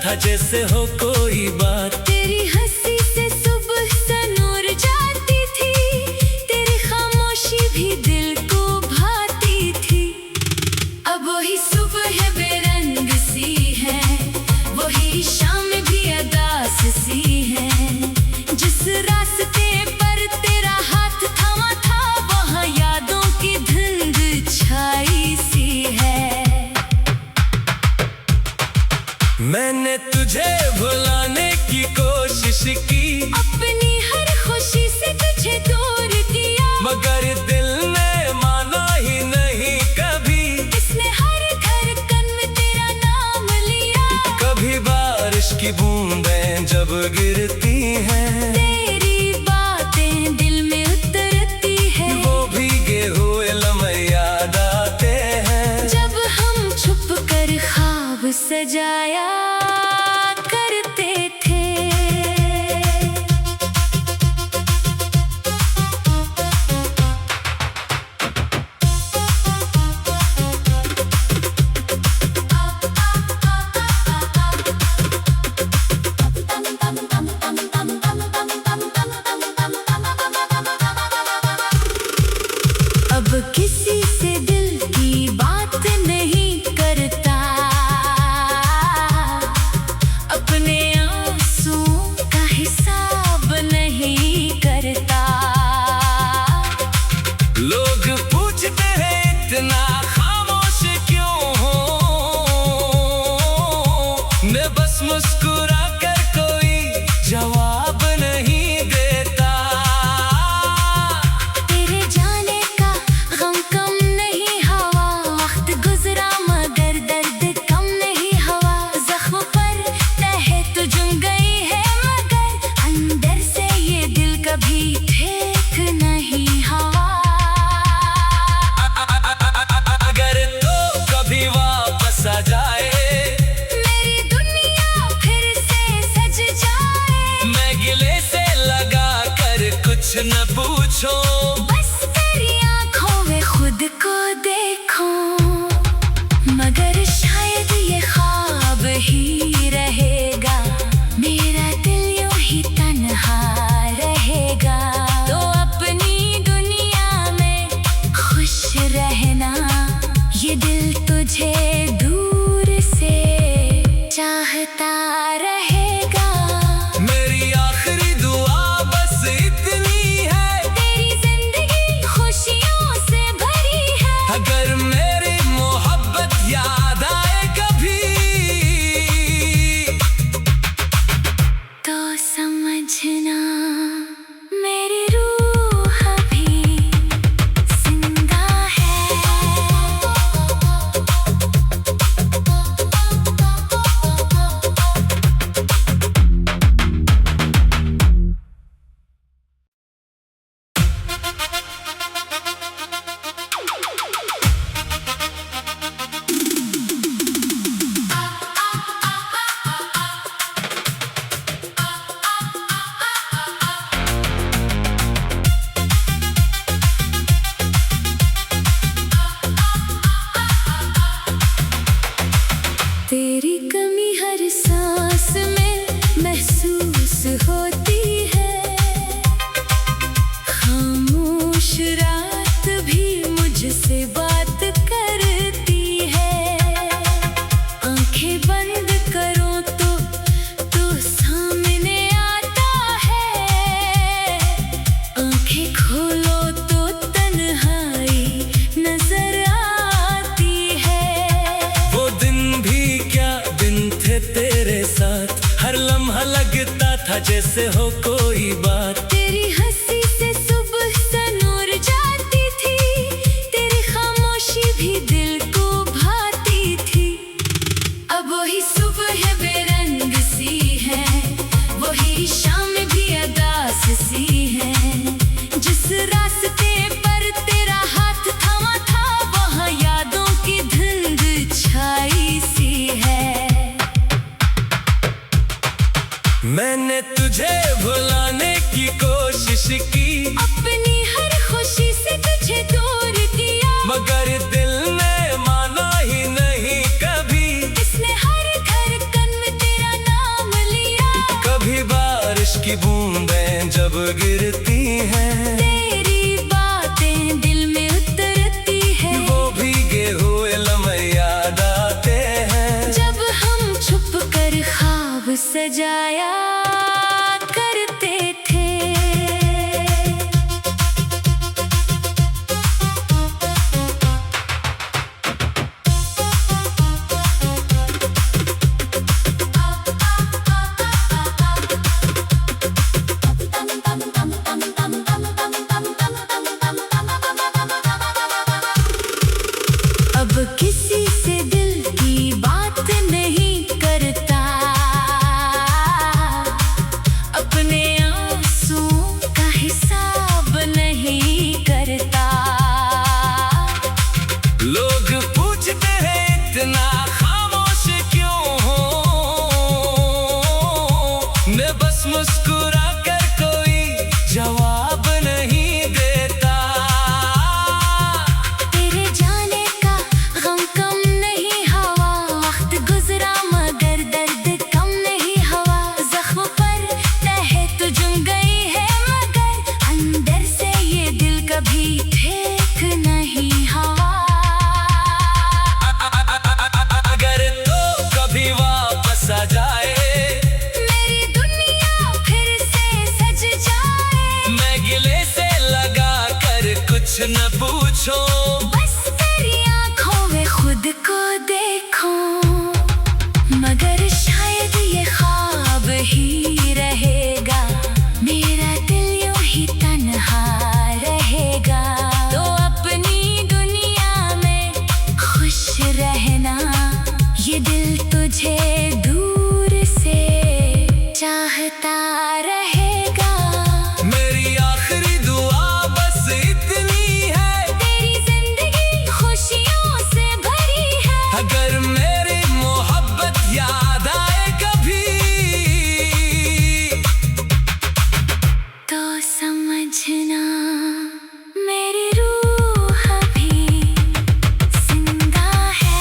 था जैसे हो कोई बात। तेरी हंसी से सुबह सा नूर जाती थी, तेरी खामोशी भी दिल को भाती थी। अब वही सुबह है बेरंग सी है, वही शाम भी अदास सी है। जिस रास्ते पर तेरा हाथ थामा था, वहाँ यादों की धुंध छाई सी है। मैंने तुझे भुलाने की कोशिश की, अपनी हर खुशी से तुझे दूर किया, मगर दिल ने माना ही नहीं कभी। इसने हर धड़कन में तेरा नाम लिया। कभी बारिश की बूंदें जब गिरती हैं, तेरी बातें दिल में उतरती है। वो भीगे हुए लम्हे याद आते हैं, जब हम छुप कर ख्वाब सजाया करते थे। अब किसी से दिल की बात नहीं करता, अपने आंसुओं का हिसाब नहीं करता। लोग पूछते हैं इतना खामोश क्यों हो, मैं बस मुस्कुरा कर कोई जवाब नहीं देता। तेरे जाने का गम कम नहीं हुआ, वक्त गुजरा मगर दर्द कम नहीं हुआ। जख्म पर तहे तो जम गई है, मगर अंदर से ये दिल कभी ठीक नहीं हुआ। अगर तो कभी वापस आ जाए, मेरी दुनिया फिर से सज जाए। मैं गिले से लगा कर कुछ न पूछो, बस तेरी आँखों में खुद को देखूं, मगर शायद ये ख्वाब ही रहेगा। मेरा दिल यूं ही तन्हा रहेगा। तो अपनी दुनिया में खुश रहना, ये दिल तुझे दूर से चाहता रहेगा। मेरी आखिरी दुआ बस इतनी है, तेरी जिंदगी खुशियों से भरी है। अगर मेरी मोहब्बत याद आए कभी, तो समझना मेरी रूह अभी जिंदा है। तेरी कमी हर सांस में महसूस होती है। खामोश रात भी मुझसे बात करती है। आंखें बंद करो तो सामने आता है। आंखें खोलो तो तन्हाई नजर आती है। वो दिन भी क्या दिन थे तेरे साथ, हर लम्हा लगता था जैसे हो कोई बात। तेरी हंसी से सुबह सा नूर जाती थी, तेरी खामोशी भी दिल को भाती थी। अब वही सुबह है बेरंग सी है, वही शाम भी अदास सी है। जिस रास्ते पर तेरा हाथ थामा था, वहाँ यादों की धुंध छाई सी है। मैंने तुझे भुलाने की कोशिश की, अपनी हर खुशी से तुझे दूर किया, मगर दिल ने माना ही नहीं कभी। इसने हर धड़कन में तेरा की बूंदें जब गिरती हैं, तेरी बातें दिल में उतरती है। वो भीगे हुए लम्हे याद आते हैं, जब हम छुप कर ख्वाब सजाया करते थे। अब किसी से दिल की बात नहीं करता, अपने आंसुओं का हिसाब नहीं करता। लोग पूछते हैं इतना खामोश क्यों हो, मैं बस मुस्कुरा कर कोई जवाब नहीं देता। तेरे जाने का गम कम नहीं हुआ, वक्त गुजरा मगर दर्द कम नहीं हुआ। जख्म पर तह तो जम गई है मगर अंदर से ये दिल कभी ठीक नहीं हुआ। अगर तो कभी वापस आ जाए, मेरी दुनिया फिर से सज जाए। मैं गिले से लगा कर कुछ न पूछो, बस तेरी आँखों में खुद को देखो, मगर शायद ये ख्वाब ही रहेगा। मेरा दिल यूं ही तन्हा रहेगा। तो अपनी दुनिया में खुश रहना, ये दिल तुझे दूर से चाहता रहेगा। मेरी आखिरी दुआ बस इतनी है, तेरी जिंदगी खुशियों से भरी है। अगर मेरी मोहब्बत याद आए कभी, तो समझना मेरी रूह अभी जिंदा है।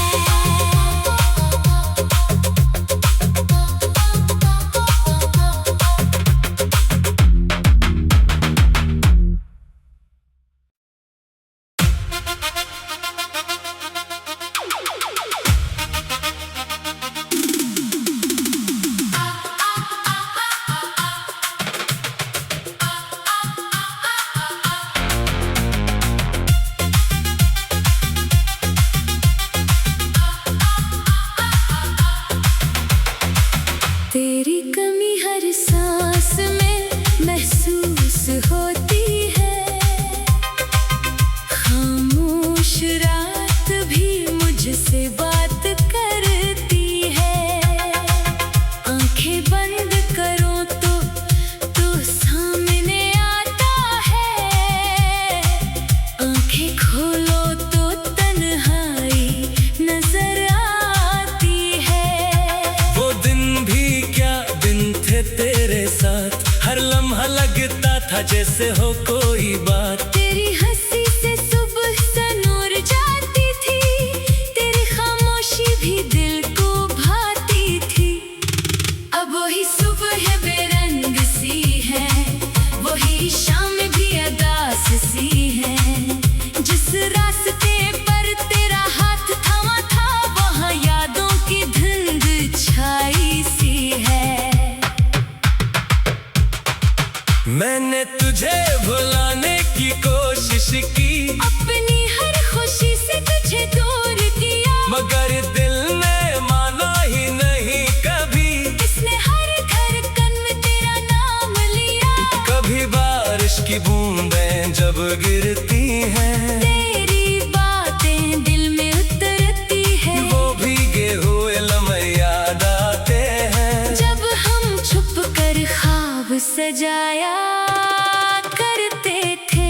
तेरी कमी हर सांस में महसूस होती है। खामोश रात भी मुझसे बात करती है। आंखें बंद करो तो सामने आता है। आंखें खोलो तो तन्हाई नजर आती है। वो दिन भी क्या दिन थे तेरे साथ, हर लम्हा लगता था जैसे हो कोई बात। तेरी हंसी से सुबह सा नूर जाती थी, तेरी खामोशी भी दिल को भाती थी। अब वही सुबह बेरंग सी है, वही शाम भी अदास सी है। जिस रास्ते पर तेरा हाथ थामा था, वहाँ यादों की धुंध छाई सी है। मैंने तुझे भुलाने की कोशिश की, अपनी हर खुशी से तुझे दूर किया, मगर दिल ने माना ही नहीं कभी। इसने हर धड़कन में तेरा नाम लिया। कभी बारिश की बूंदें जब गिरती हैं, तेरी बातें दिल में उतरती है। वो भीगे हुए लम्हे याद आते हैं, जब हम छुप कर ख्वाब सजाया करते थे।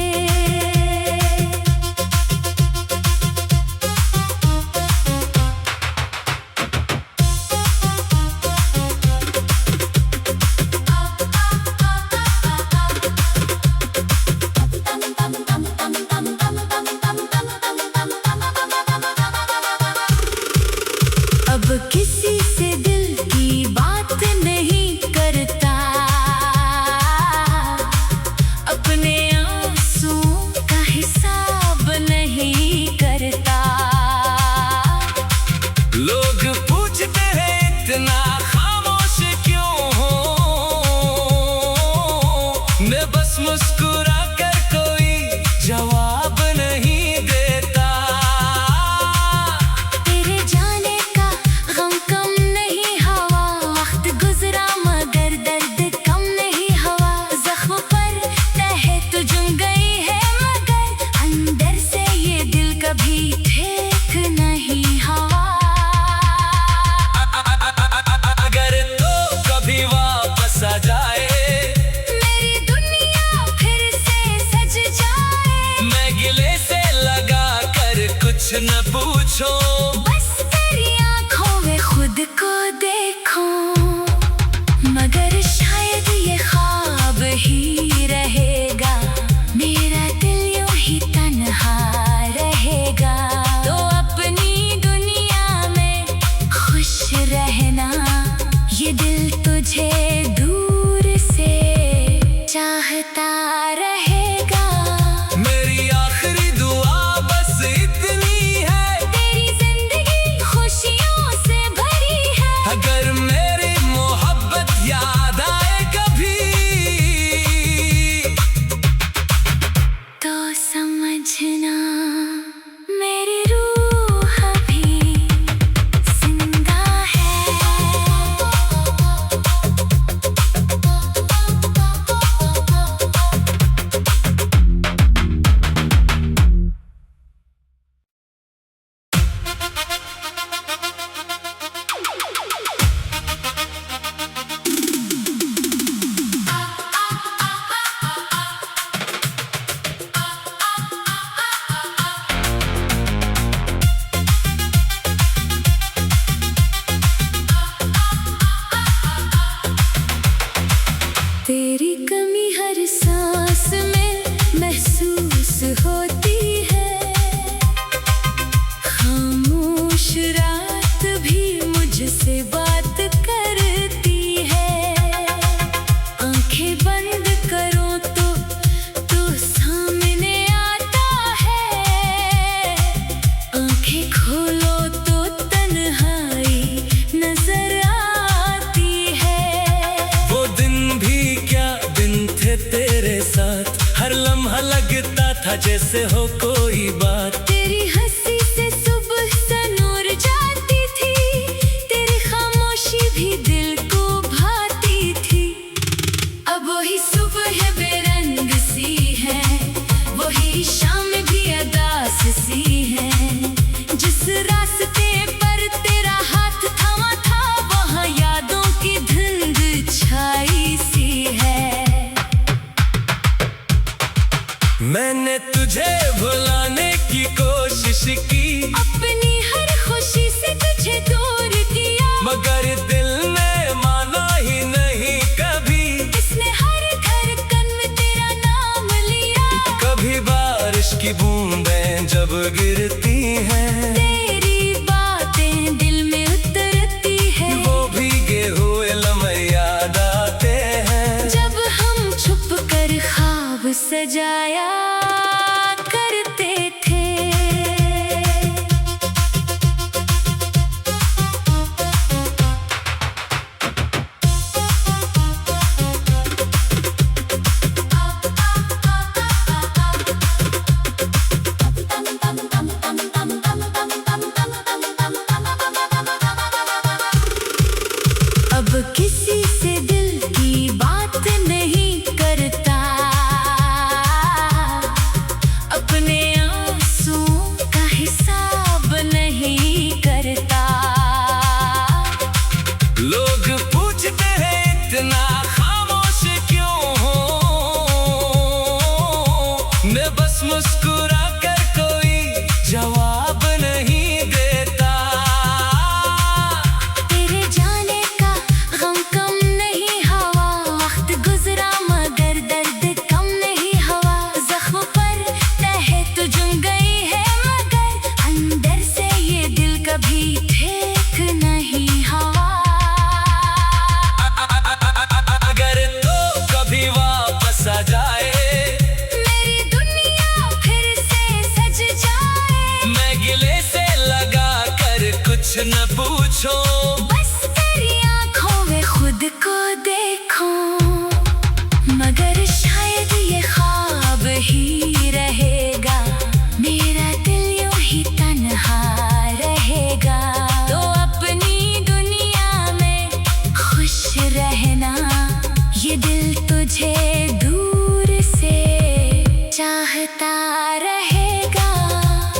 अब किसी से दिल की बात नहीं करता, बस मुस्कुरा कर कोई जवाब नहीं देता। तेरे जाने का गम कम नहीं हवा, वक्त गुजरा मगर दर्द कम नहीं हवा। जख्म पर तहे तो जम गई है मगर अंदर से ये दिल कभी ठीक नहीं हवा। अगर तो कभी वापस आ जाए, मेरी दुनिया फिर से सज जाए। मैं गिले से लगा कर कुछ न पूछो, बस तेरी आँखों में खुद को देखो। मगर शायद ये ख्वाब ही रहेगा, मेरा दिल यूं ही तन्हा रहेगा। तो अपनी दुनिया में खुश रहना, ये दिल तुझे दूर से चाहता रहेगा। मेरी आखिरी दुआ बस इतनी है, तेरी जिंदगी खुशियों से भरी है। अगर मेरी मोहब्बत याद आए कभी, तो समझना मेरी रूह भी जिंदा है। तेरी कमी हर सांस में महसूस होती है। खामोश रात भी मुझसे बात करती है। आंखें बंद करो तो सामने आता है। आंखें खोलो तो तन्हाई नजर आती है। वो दिन भी क्या दिन थे तेरे साथ, हर लम्हा लगता था जैसे हो कोई बात। तेरी हंसी से सुबह सा नूर जाती थी, तेरी खामोशी भी दिल को भाती थी। अब वही सुबह बेरंग सी है, वही शाम भी अदास सी है। जिस रास्ते पर तेरा हाथ थामा था, वहाँ यादों की धुंध छाई सी है। मैंने तुझे भुलाने की कोशिश की, अपनी हर खुशी से तुझे दूर किया, मगर दिल ने माना ही नहीं कभी। इसने हर धड़कन में तेरा नाम लिया। कभी बारिश की बूंदें जब गिरती हैं, तेरी बातें दिल में उतरती है। वो भीगे हुए लम्हे याद आते हैं। जब हम छुप कर ख्वाब सजाया करते थे। अब किसी से दिल की बात नहीं करता, अपने आंसुओं का हिसाब नहीं करता। लोग पूछते हैं इतना खामोश क्यों हो, मैं बस मुस्कुरा कर कोई जवाब नहीं देता। तेरे जाने का गम कम नहीं हवा, वक्त गुजरा मगर दर्द कम नहीं हवा। जख्म पर तहे तो जम गई है मगर अंदर से ये दिल कभी ठीक नहीं हवा। अगर तो कभी वापस आ जाए, मेरी दुनिया फिर से सज जाए। मैं गिले से लगा कर कुछ न पूछो, बस तेरी आँखों में खुद को देखो। मगर शायद ये तुझे दूर से चाहता रहेगा।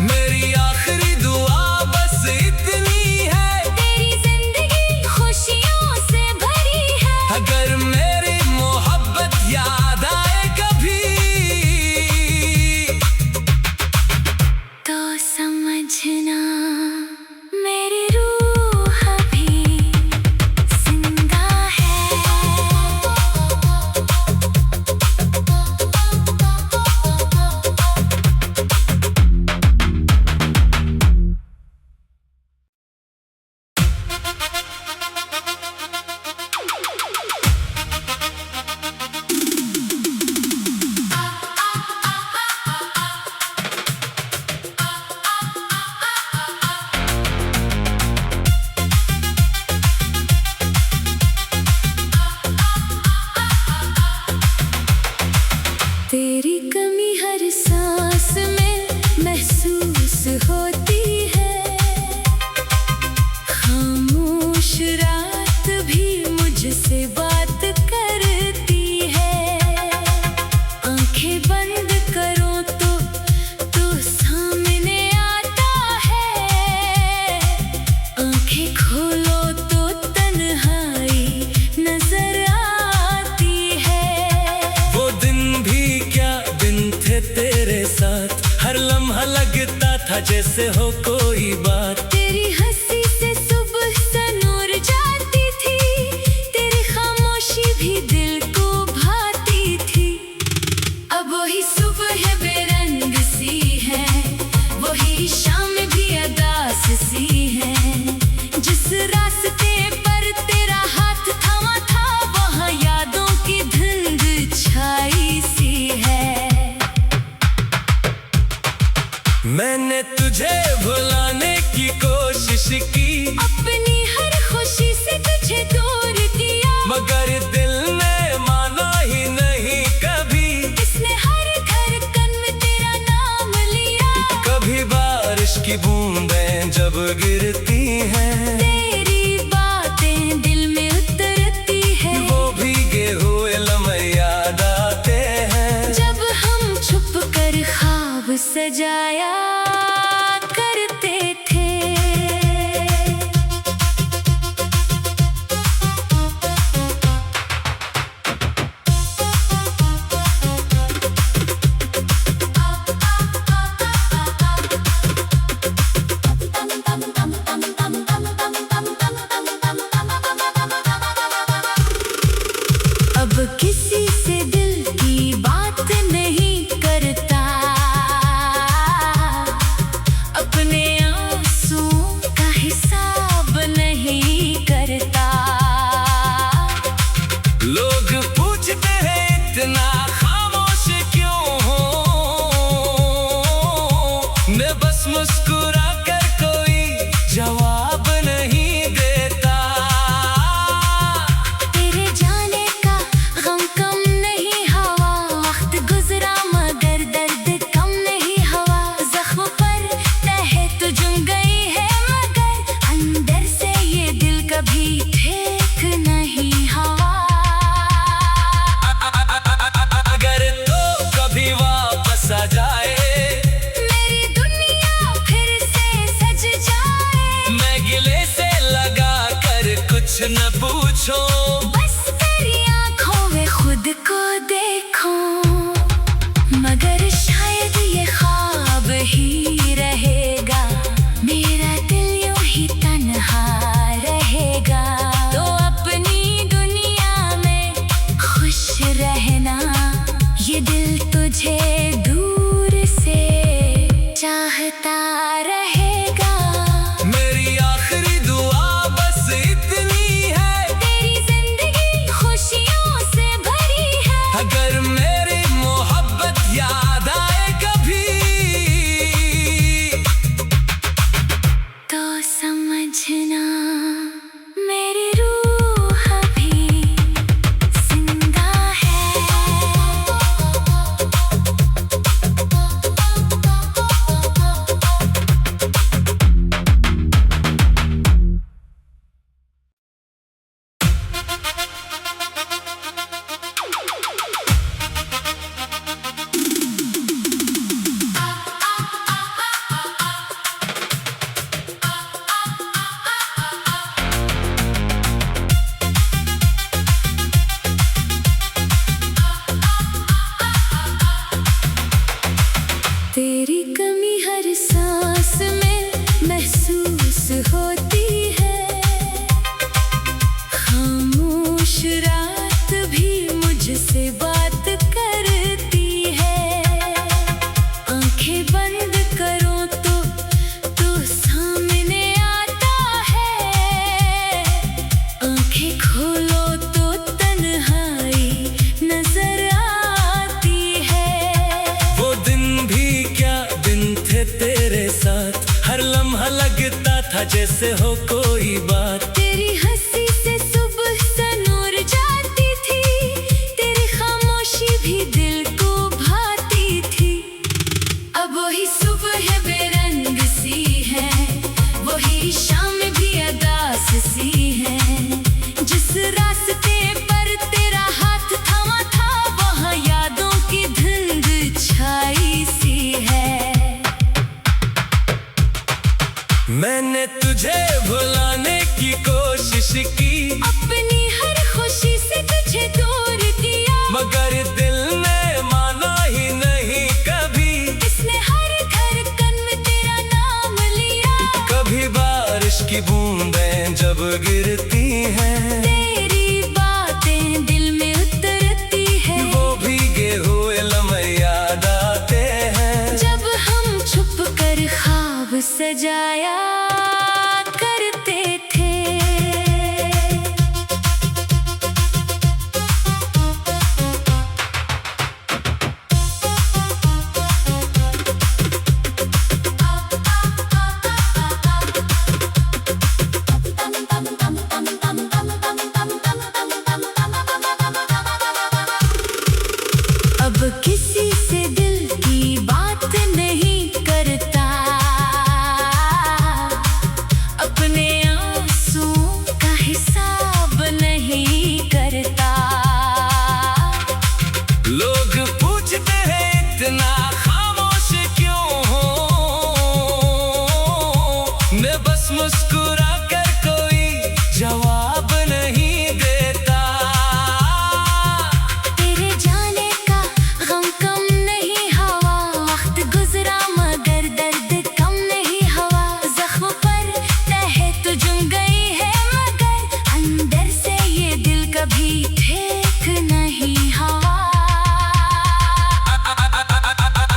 मेरी आखिरी दुआ बस इतनी है, तेरी जिंदगी खुशियों से भरी है। अगर मेरी मोहब्बत याद आए कभी तो समझना मेरी रूह अभी जिंदा है। तेरी कमी हर सांस में महसूस होती है। खामोश रात भी मुझसे बात करती है। आंखें बंद करो तो सामने आता है। आंखें खोलो तो तन्हाई नजर आती है। वो दिन भी क्या दिन थे तेरे साथ, हर लम्हा लगता था जैसे हो कोई बात। तेरी हंसी से सुबह सा नूर जाती थी। तेरी खामोशी भी दिल को भाती थी। अब वही सुबह बेरंग सी है, वही शाम भी अदास सी है। जिस रास्ते पर तेरा हाथ थामा था, वहाँ यादों की धुंध छाई सी है। मैंने तुझे भुलाने की कोशिश की, अपनी हर खुशी से तुझे दूर किया, मगर दिल ने माना ही नहीं कभी। इसने हर धड़कन में तेरा नाम लिया। कभी बारिश की बूंदें जब गिरती हैं, तेरी बातें दिल में उतरती है। वो भीगे हुए लम्हे याद आते हैं। जब हम छुप कर ख्वाब सजाया करते थे। अब किसी से दिल की बात नहीं करता, अपने आंसुओं का हिसाब नहीं करता। लोग पूछते हैं इतना खामोश क्यों हो, मैं बस मुस्कुरा कर कोई जवाब नहीं देता। तेरे जाने का गम कम नहीं हुआ, वक्त गुजरा मगर दर्द कम नहीं हुआ। जख्म पर तहे तो जम गई है, मगर अंदर से ये दिल कभी ठीक नहीं हुआ। अगर तो कभी वापस आ जाए, मेरी दुनिया फिर से सज जाए। मैं गिले से लगा कर कुछ न पूछो, बस तेरी आँखों में खुद को देखो, मगर शायद ये ख्वाब ही रहेगा। मेरा दिल यूं ही तन्हा रहेगा। तो अपनी दुनिया में खुश रहना, ये दिल तुझे दूर से चाहता रहेगा। मेरी आखिरी दुआ बस इतनी है, तेरी जिंदगी खुशियों से भरी है। अगर मेरी मोहब्बत याद आए कभी तो समझना मेरी रूह अभी जिंदा है। तेरी कमी हर सांस में महसूस होती है। खामोश रात भी मुझसे बात करती है। आंखें बंद करो तो सामने आता है। आंखें खोलो तो तन्हाई नजर आती है। वो दिन भी क्या दिन थे तेरे साथ, हर लम्हा लगता था जैसे हो कोई बात। तेरी हंसी से सुबह सा नूर जाती थी। तेरी खामोशी भी दिल को भाती थी। अब वही सुबह बेरंग सी है, वही शाम भी अदास सी है। जिस रास्ते पर तेरा हाथ थामा था, वहाँ यादों की धुंध छाई सी है। मैंने तुझे भुलाने की कोशिश की, अपनी हर खुशी से तुझे दूर किया, मगर दिल ने माना ही नहीं कभी। इसने हर धड़कन में तेरा नाम लिया। कभी बारिश की बूंदें जब गिरती हैं, तेरी बातें दिल में उतरती है। वो भीगे हुए लम्हे याद आते हैं। जब हम छुप कर ख्वाब सजाया करते थे। अब किसी से दिल की बात नहीं करता, अपने आंसुओं का हिसाब नहीं करता। लोग पूछते हैं इतना खामोश क्यों हो, मैं बस मुस्कुरा कर कोई जवाब नहीं देता। तेरे जाने का गम कम नहीं हुआ, वक्त गुजरा मगर दर्द कम नहीं हुआ। जख्म पर तहे तो जम गई है, मगर अंदर से ये दिल कभी ठीक नहीं हुआ।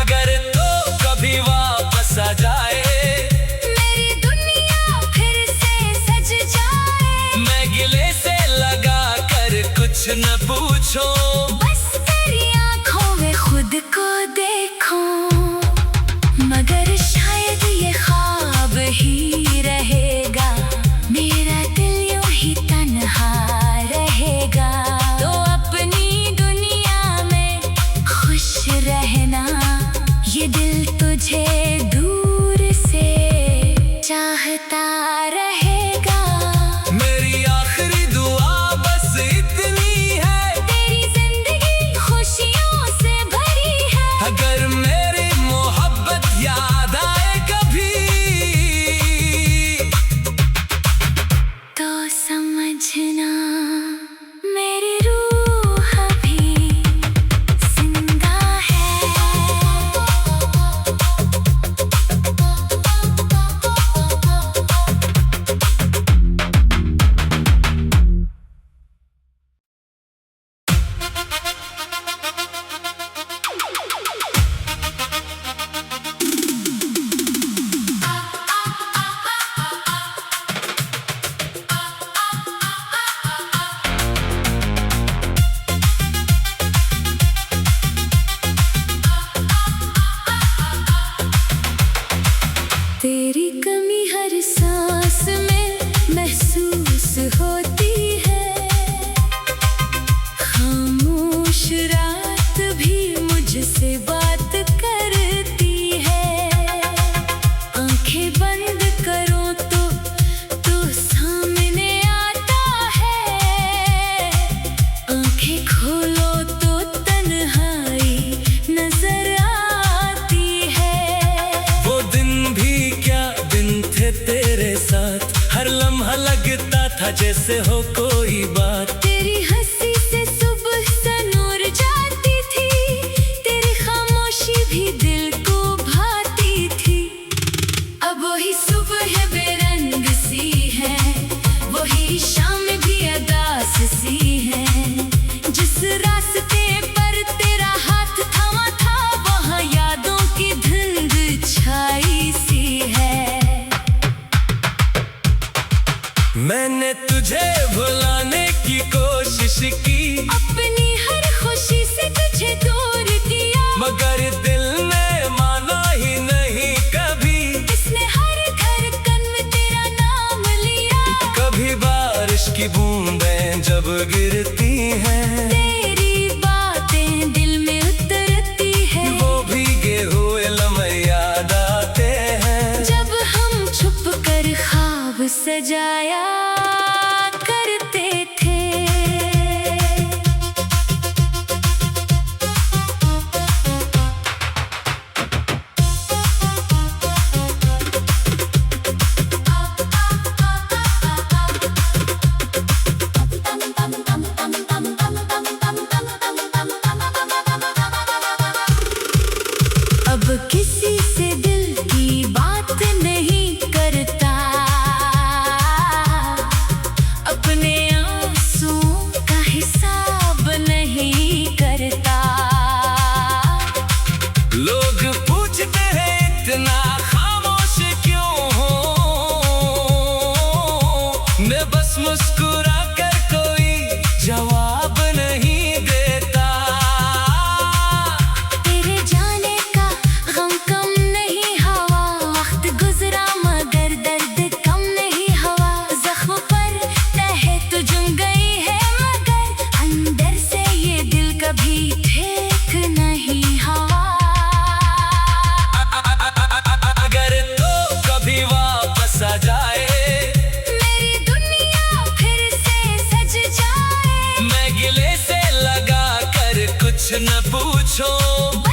अगर तो कभी वापस आ जाए, मेरी दुनिया फिर से सज जाए। मैं गिले से लगा कर कुछ न पूछो, बस तेरी आँखों में खुद को देखो, मगर शायद ये ख्वाब ही रहेगा। मेरा दिल यूं ही तन्हा रहेगा। तो अपनी दुनिया में खुश रहना, ये दिल तुझे दूर से चाहता रहेगा। मेरी आखिरी दुआ बस इतनी है, तेरी जिंदगी खुशियों से भरी है। अगर मेरी मोहब्बत याद आए कभी, तो समझना मेरी रूह भी जिंदा है। तेरी कमी हर सांस में महसूस होती है। खामोश रात भी मुझसे बात करती है। आंखें बंद करो तो सामने आता है। आंखें खोलो तो तन्हाई नजर आती है। वो दिन भी क्या दिन थे तेरे साथ, हर लम्हा लगता था जैसे हो कोई बात। तेरी हंसी से सुबह सा नूर जाती थी। तेरी खामोशी भी दिल को न पूछो।